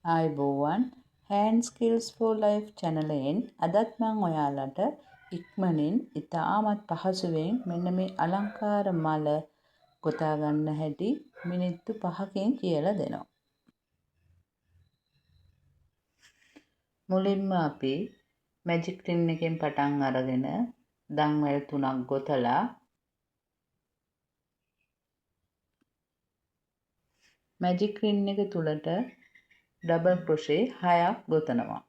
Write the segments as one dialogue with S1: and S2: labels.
S1: ආයුබෝවන් hand skills for life channel එකෙන් අදත් මම ඔයාලට ඉක්මනින් ඉතාමත් පහසුවෙන් මෙන්න මේ අලංකාර මල ගොතා ගන්න හැටි මිනිත්තු 5කින් කියලා දෙනවා. මුලින්ම අපි මැජික් ටින් එකෙන් පටන් අරගෙන දන්වැල් 3ක් ගොතලා මැජික් රින් එක තුලට ඩබල් ක්‍රොෂේ 6ක් ගොතනවා.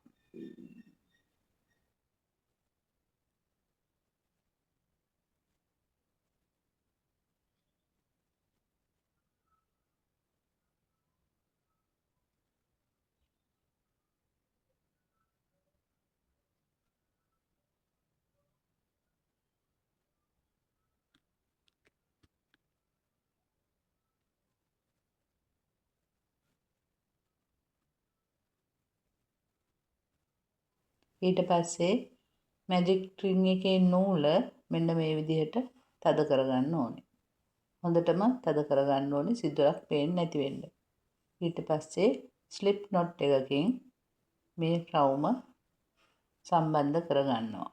S1: ඊට පස්සේ මැජික් රින් එකේ නූල මෙන්න මේ විදිහට තද කරගන්න ඕනේ. හොඳටම තද කරගන්න ඕනේ සිදුරක් පේන්නේ නැති වෙන්න. ඊට පස්සේ ස්ලිප් නොට් එකකින් මේ රවුම සම්බන්ධ කරගන්නවා.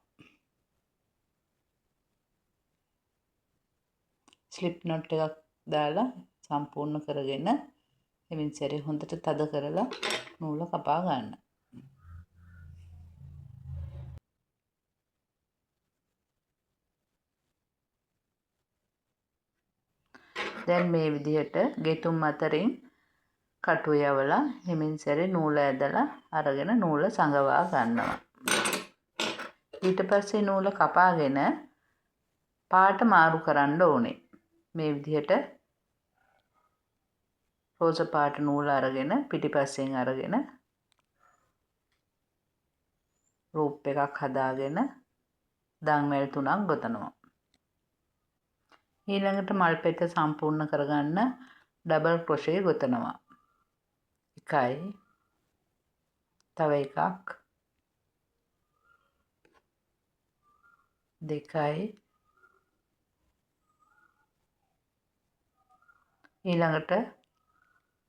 S1: ස්ලිප් නොට් එකක් දාලා සම්පූර්ණ කරගෙන එමින් සැරේ හොඳට තද කරලා නූල කපා ගන්න. දැන් මේ විදිහට ගෙතුම් අතරින් කටු යවලා හිමින් සැරේ නූල ඇදලා අරගෙන නූල සඟවා ගන්නවා. ඊට පස්සේ නූල කපාගෙන පාට මාරු කරන්න ඕනේ. මේ විදිහට රෝස පාට නූල අරගෙන පිටිපස්සෙන් අරගෙන රූප් එකක් හදාගෙන දන්වැල් 3ක් ගොතනවා. ඊළඟට මල් පෙත්ත සම්පූර්ණ කරගන්න ඩබල් ක්‍රොෂේ ගොතනවා. 1යි තව එකක් 2යි ඊළඟට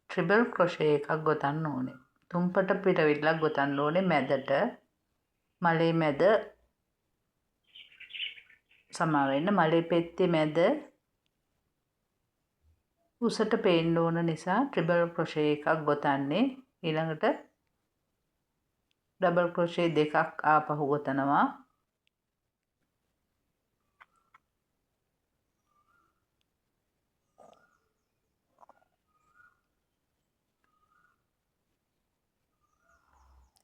S1: ට්‍රිපල් ක්‍රොෂේ එකක් ගොතන්න ඕනේ. තුම්පට පිටවිල්ලක් ගොතන්න ඕනේ මැදට. මලේ මැද සමා වෙන්න මලේ පෙත්තේ මැද උසට පේන්න ඕන නිසා ට්‍රිපල් ක්‍රොෂේ එකක් ගොතන්නේ. ඊළඟට ඩබල් ක්‍රොෂේ දෙකක් ආපහු ගොතනවා.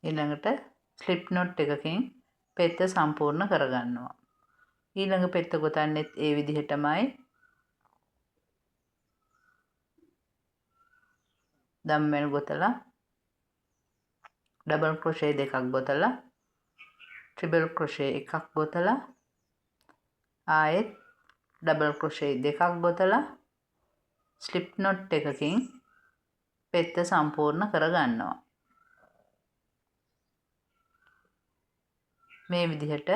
S1: ඊළඟට ස්ලිප් නොට් එකකින් පෙත්ත සම්පූර්ණ කරගන්නවා. ඊළඟ පෙත්ත ගොතන්නෙත් ඒ විදිහටමයි. දම්වැල් ගොතලා ඩබල් ක්‍රොෂේ දෙකක් ගොතලා ට්‍රිපල් ක්‍රොෂේ එකක් ගොතලා ආයෙත් ඩබල් ක්‍රොෂේ දෙකක් ගොතලා ස්ලිප් නොට් එකකින් පෙත්ත සම්පූර්ණ කරගන්නවා. මේ විදිහට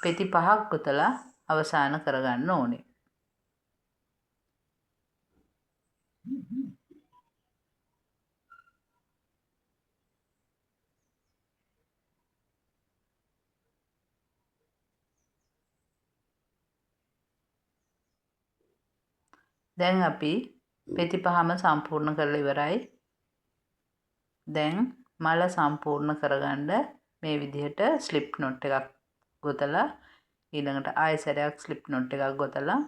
S1: පෙති 5ක් ගොතලා අවසන් කරගන්න ඕනේ. දැන් අපි පෙති 5ම සම්පූර්ණ කරලා ඉවරයි. දැන් මල සම්පූර්ණ කරගන්න මේ විදිහට ස්ලිප් නොට් එකක් ගොතලා ඊළඟට ආයෙසරයක් ස්ලිප් නොට් එකක් ගොතලා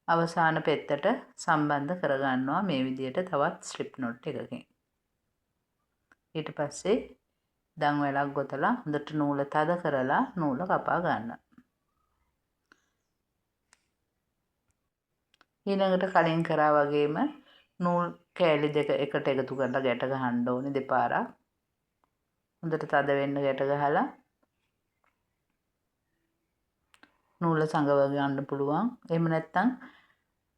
S1: අවසාන පෙත්තට සම්බන්ධ කරගන්නවා මේ විදිහට තවත් ස්ලිප් නොට් එකකින්. ඊට පස්සේ දන්වැලක් ගොතලා හොඳට නූල තද කරලා නූල කපා ගන්න. ඊළඟට කලින් කරා වගේම නූල් කෑලි දෙක එකට එකතු කරලා ගැට ගහන්න ඕනේ දෙපාරක්. හොඳට තද වෙන්න ගැට ගහලා නූල සඟව ගන්න පුළුවන්. එහෙම නැත්නම්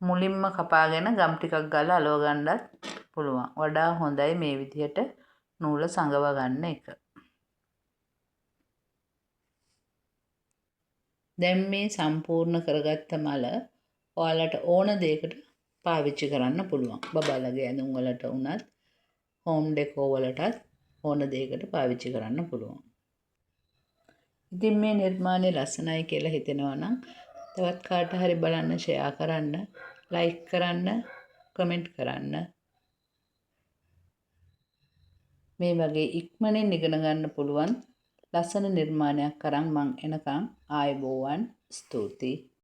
S1: මුලින්ම කපාගෙන ගම් ටිකක් ගාලා අලව ගන්නත් පුළුවන්. වඩා හොඳයි මේ විදිහට නූල සඟව ගන්න එක. දැන් මේ සම්පූර්ණ කරගත්ත මල ඔයාලට ඕන දෙයකට පාවිච්චි කරන්න පුළුවන්. බබාලගේ ඇඳුම් වලට උනත් හෝම් ඩෙකෝ වලටත් ඕන දෙයකට පාවිච්චි කරන්න පුළුවන්. ඉතින් මේ නිර්මාණය ලස්සනයි කියලා හිතෙනවා නම් තවත් කාට හරි බලන්න ෂෙයා කරන්න, ලයික් කරන්න, කමෙන්ට් කරන්න. මේ වගේ ඉක්මනින් ඉගෙන ගන්න පුළුවන් ලස්සන නිර්මාණයක් අරන් මං එනකම් ආයුබෝවන්. ස්තුතියි.